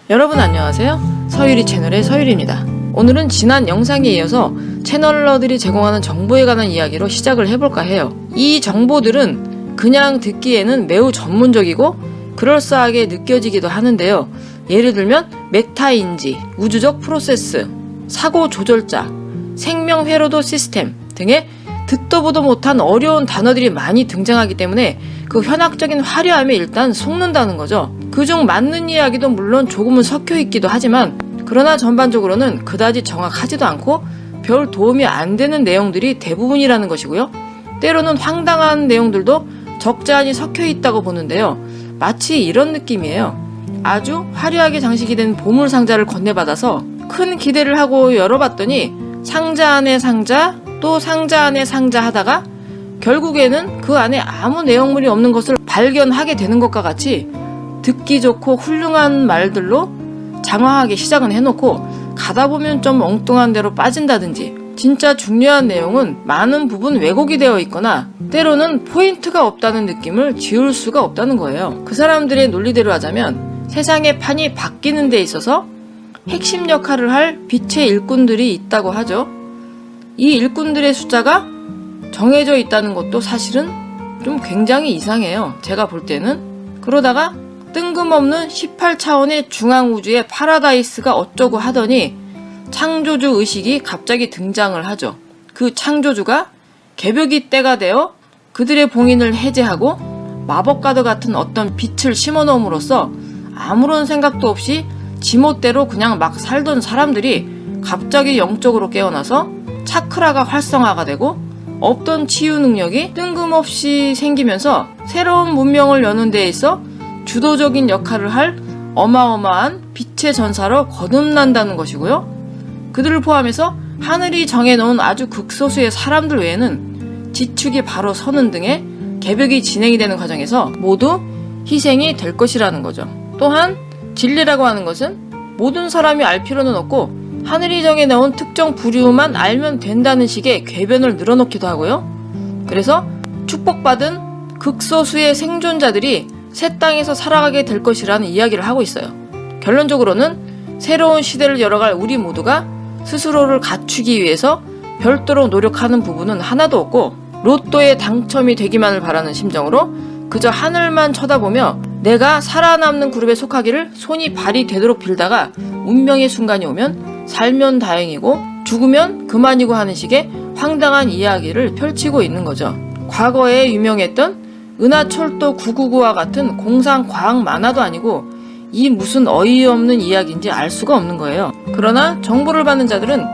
여러분 안녕하세요. 서유리 채널의 서유리입니다. 오늘은 지난 영상에 이어서 채널러들이 제공하는 정보에 관한 이야기로 시작을 해볼까 해요. 이 정보들은 그냥 듣기에는 매우 전문적이고 그럴싸하게 느껴지기도 하는데요. 예를 들면 메타인지, 우주적 프로세스, 사고 조절자, 생명 회로도 시스템 등의 듣도 보도 못한 어려운 단어들이 많이 등장하기 때문에 그 현학적인 화려함에 일단 속는다는 거죠. 그중 맞는 이야기도 물론 조금은 섞여 있기도 하지만 그러나 전반적으로는 그다지 정확하지도 않고 별 도움이 안 되는 내용들이 대부분이라는 것이고요. 때로는 황당한 내용들도 적잖이 섞여 있다고 보는데요. 마치 이런 느낌이에요. 아주 화려하게 장식이 된 보물 상자를 건네받아서 큰 기대를 하고 열어봤더니 상자 안에 상자, 또 상자 안에 상자 하다가 결국에는 그 안에 아무 내용물이 없는 것을 발견하게 되는 것과 같이 듣기 좋고 훌륭한 말들로 장황하게 시작은 해놓고 가다 보면 좀 엉뚱한 데로 빠진다든지 진짜 중요한 내용은 많은 부분 왜곡이 되어 있거나 때로는 포인트가 없다는 느낌을 지울 수가 없다는 거예요. 그 사람들의 논리대로 하자면 세상의 판이 바뀌는 데 있어서 핵심 역할을 할 빛의 일꾼들이 있다고 하죠. 이 일꾼들의 숫자가 정해져 있다는 것도 사실은 좀 굉장히 이상해요. 제가 볼 때는. 그러다가 뜬금없는 18차원의 중앙우주의 파라다이스가 어쩌고 하더니 창조주 의식이 갑자기 등장을 하죠. 그 창조주가 개벽이 때가 되어 그들의 봉인을 해제하고 마법카드 같은 어떤 빛을 심어놓음으로써 아무런 생각도 없이 지멋대로 그냥 막 살던 사람들이 갑자기 영적으로 깨어나서 차크라가 활성화가 되고 없던 치유 능력이 뜬금없이 생기면서 새로운 문명을 여는 데 있어 주도적인 역할을 할 어마어마한 빛의 전사로 거듭난다는 것이고요. 그들을 포함해서 하늘이 정해놓은 아주 극소수의 사람들 외에는 지축이 바로 서는 등의 개벽이 진행이 되는 과정에서 모두 희생이 될 것이라는 거죠. 또한 진리라고 하는 것은 모든 사람이 알 필요는 없고 하늘이 정해놓은 특정 부류만 알면 된다는 식의 궤변을 늘어놓기도 하고요. 그래서 축복받은 극소수의 생존자들이 새 땅에서 살아가게 될 것이라는 이야기를 하고 있어요. 결론적으로는 새로운 시대를 열어갈 우리 모두가 스스로를 갖추기 위해서 별도로 노력하는 부분은 하나도 없고 로또에 당첨이 되기만을 바라는 심정으로 그저 하늘만 쳐다보며 내가 살아남는 그룹에 속하기를 손이 발이 되도록 빌다가 운명의 순간이 오면 살면 다행이고 죽으면 그만이고 하는 식의 황당한 이야기를 펼치고 있는 거죠. 과거에 유명했던 은하철도 999와 같은 공상과학 만화도 아니고 이 무슨 어이없는 이야기인지 알 수가 없는 거예요. 그러나 정보를 받는 자들은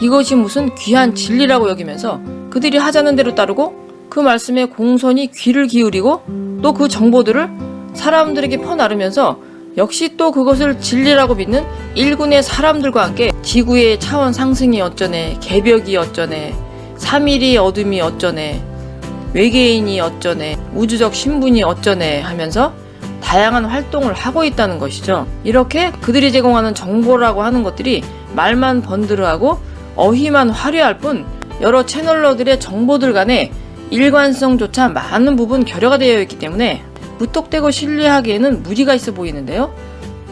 이것이 무슨 귀한 진리라고 여기면서 그들이 하자는 대로 따르고 그 말씀에 공손히 귀를 기울이고 또 그 정보들을 사람들에게 퍼나르면서 역시 또 그것을 진리라고 믿는 일군의 사람들과 함께 지구의 차원 상승이 어쩌네, 개벽이 어쩌네, 3일이 어둠이 어쩌네, 외계인이 어쩌네, 우주적 신분이 어쩌네 하면서 다양한 활동을 하고 있다는 것이죠. 이렇게 그들이 제공하는 정보라고 하는 것들이 말만 번드르하고 어휘만 화려할 뿐 여러 채널러들의 정보들 간에 일관성조차 많은 부분 결여가 되어 있기 때문에 무턱대고 신뢰하기에는 무리가 있어 보이는데요.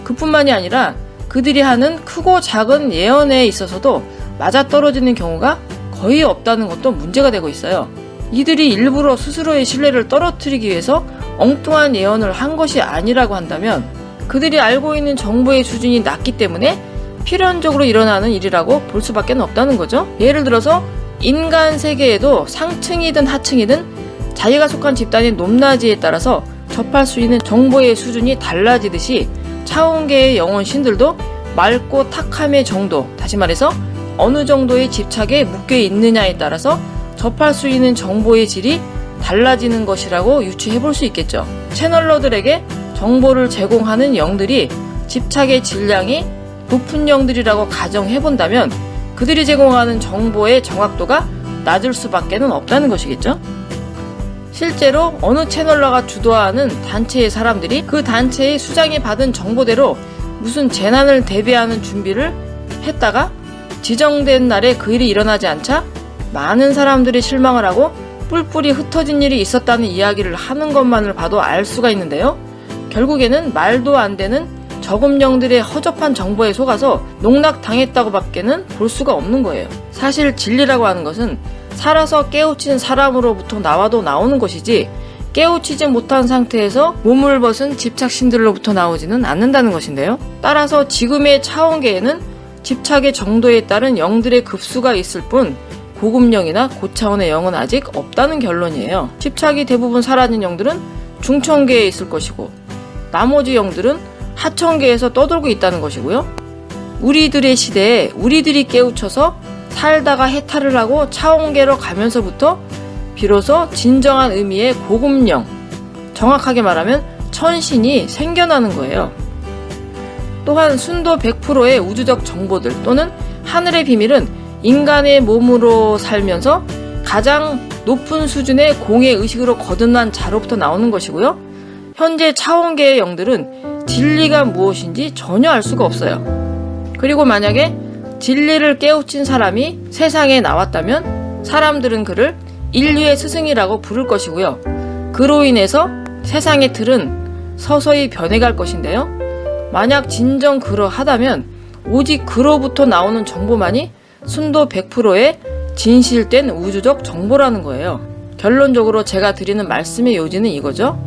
그뿐만이 아니라 그들이 하는 크고 작은 예언에 있어서도 맞아떨어지는 경우가 거의 없다는 것도 문제가 되고 있어요. 이들이 일부러 스스로의 신뢰를 떨어뜨리기 위해서 엉뚱한 예언을 한 것이 아니라고 한다면 그들이 알고 있는 정보의 수준이 낮기 때문에 필연적으로 일어나는 일이라고 볼 수밖에 없다는 거죠. 예를 들어서 인간 세계에도 상층이든 하층이든 자기가 속한 집단의 높낮이에 따라서 접할 수 있는 정보의 수준이 달라지듯이 차원계의 영혼 신들도 맑고 탁함의 정도, 다시 말해서 어느 정도의 집착에 묶여 있느냐에 따라서 접할 수 있는 정보의 질이 달라지는 것이라고 유추해 볼 수 있겠죠. 채널러들에게 정보를 제공하는 영들이 집착의 질량이 높은 영들이라고 가정해 본다면 그들이 제공하는 정보의 정확도가 낮을 수밖에 없다는 것이겠죠. 실제로 어느 채널러가 주도하는 단체의 사람들이 그 단체의 수장이 받은 정보대로 무슨 재난을 대비하는 준비를 했다가 지정된 날에 그 일이 일어나지 않자 많은 사람들이 실망을 하고 뿔뿔이 흩어진 일이 있었다는 이야기를 하는 것만을 봐도 알 수가 있는데요. 결국에는 말도 안 되는 저금령들의 허접한 정보에 속아서 농락당했다고 밖에는 볼 수가 없는 거예요. 사실 진리라고 하는 것은 살아서 깨우친 사람으로부터 나와도 나오는 것이지 깨우치지 못한 상태에서 몸을 벗은 집착신들로부터 나오지는 않는다는 것인데요. 따라서 지금의 차원계에는 집착의 정도에 따른 영들의 급수가 있을 뿐 고급령이나 고차원의 영은 아직 없다는 결론이에요. 집착이 대부분 사라진 영들은 중천계에 있을 것이고 나머지 영들은 하천계에서 떠돌고 있다는 것이고요. 우리들의 시대에 우리들이 깨우쳐서 살다가 해탈을 하고 차원계로 가면서부터 비로소 진정한 의미의 고급령, 정확하게 말하면 천신이 생겨나는 거예요. 또한 순도 100%의 우주적 정보들 또는 하늘의 비밀은 인간의 몸으로 살면서 가장 높은 수준의 공의 의식으로 거듭난 자로부터 나오는 것이고요. 현재 차원계의 영들은 진리가 무엇인지 전혀 알 수가 없어요. 그리고 만약에 진리를 깨우친 사람이 세상에 나왔다면 사람들은 그를 인류의 스승이라고 부를 것이고요. 그로 인해서 세상의 틀은 서서히 변해갈 것인데요. 만약 진정 그러하다면 오직 그로부터 나오는 정보만이 순도 100%의 진실된 우주적 정보라는 거예요. 결론적으로 제가 드리는 말씀의 요지는 이거죠.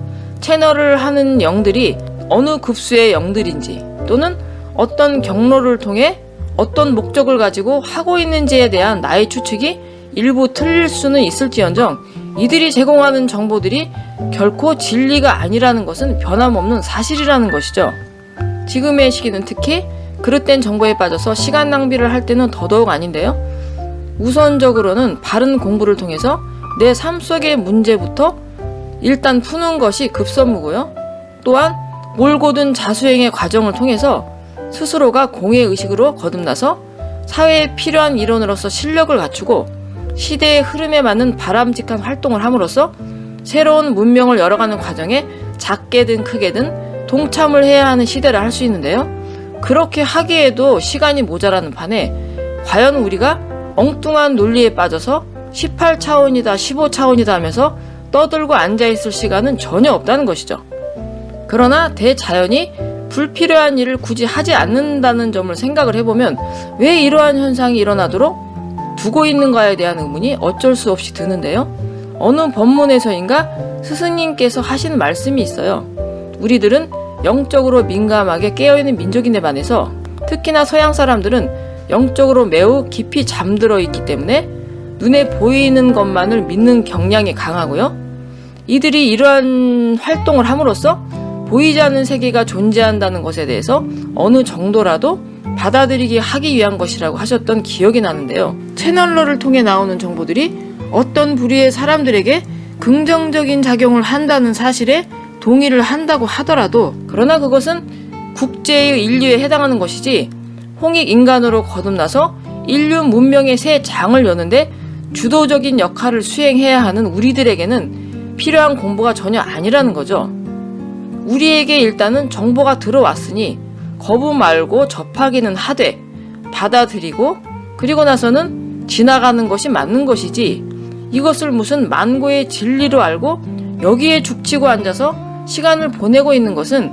채널을 하는 영들이 어느 급수의 영들인지 또는 어떤 경로를 통해 어떤 목적을 가지고 하고 있는지에 대한 나의 추측이 일부 틀릴 수는 있을지언정 이들이 제공하는 정보들이 결코 진리가 아니라는 것은 변함없는 사실이라는 것이죠. 지금의 시기는 특히 그릇된 정보에 빠져서 시간 낭비를 할 때는 더더욱 아닌데요. 우선적으로는 바른 공부를 통해서 내 삶 속의 문제부터 일단 푸는 것이 급선무고요. 또한 몰고든 자수행의 과정을 통해서 스스로가 공의의식으로 거듭나서 사회에 필요한 일원으로서 실력을 갖추고 시대의 흐름에 맞는 바람직한 활동을 함으로써 새로운 문명을 열어가는 과정에 작게든 크게든 동참을 해야 하는 시대를 할 수 있는데요. 그렇게 하기에도 시간이 모자라는 판에 과연 우리가 엉뚱한 논리에 빠져서 18차원이다 15차원이다 하면서 떠들고 앉아있을 시간은 전혀 없다는 것이죠. 그러나 대자연이 불필요한 일을 굳이 하지 않는다는 점을 생각을 해보면 왜 이러한 현상이 일어나도록 두고 있는가에 대한 의문이 어쩔 수 없이 드는데요. 어느 법문에서인가 스승님께서 하신 말씀이 있어요. 우리들은 영적으로 민감하게 깨어있는 민족인데 반해서 특히나 서양 사람들은 영적으로 매우 깊이 잠들어 있기 때문에 눈에 보이는 것만을 믿는 경향이 강하고요. 이들이 이러한 활동을 함으로써 보이지 않는 세계가 존재한다는 것에 대해서 어느 정도라도 받아들이게 하기 위한 것이라고 하셨던 기억이 나는데요. 채널러를 통해 나오는 정보들이 어떤 부류의 사람들에게 긍정적인 작용을 한다는 사실에 동의를 한다고 하더라도 그러나 그것은 국제의 인류에 해당하는 것이지 홍익 인간으로 거듭나서 인류 문명의 새 장을 여는데 주도적인 역할을 수행해야 하는 우리들에게는 필요한 공부가 전혀 아니라는 거죠. 우리에게 일단은 정보가 들어왔으니 거부 말고 접하기는 하되 받아들이고 그리고 나서는 지나가는 것이 맞는 것이지 이것을 무슨 만고의 진리로 알고 여기에 죽치고 앉아서 시간을 보내고 있는 것은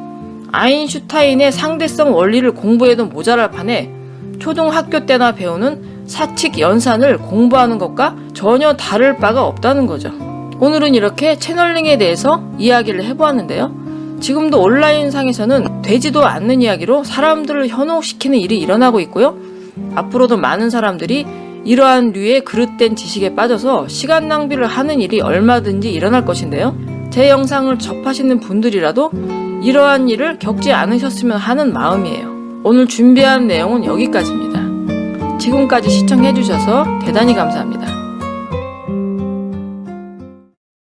아인슈타인의 상대성 원리를 공부해도 모자랄 판에 초등학교 때나 배우는 사칙 연산을 공부하는 것과 전혀 다를 바가 없다는 거죠. 오늘은 이렇게 채널링에 대해서 이야기를 해보았는데요. 지금도 온라인상에서는 되지도 않는 이야기로 사람들을 현혹시키는 일이 일어나고 있고요. 앞으로도 많은 사람들이 이러한 류의 그릇된 지식에 빠져서 시간 낭비를 하는 일이 얼마든지 일어날 것인데요. 제 영상을 접하시는 분들이라도 이러한 일을 겪지 않으셨으면 하는 마음이에요. 오늘 준비한 내용은 여기까지입니다. 지금까지 시청해주셔서 대단히 감사합니다.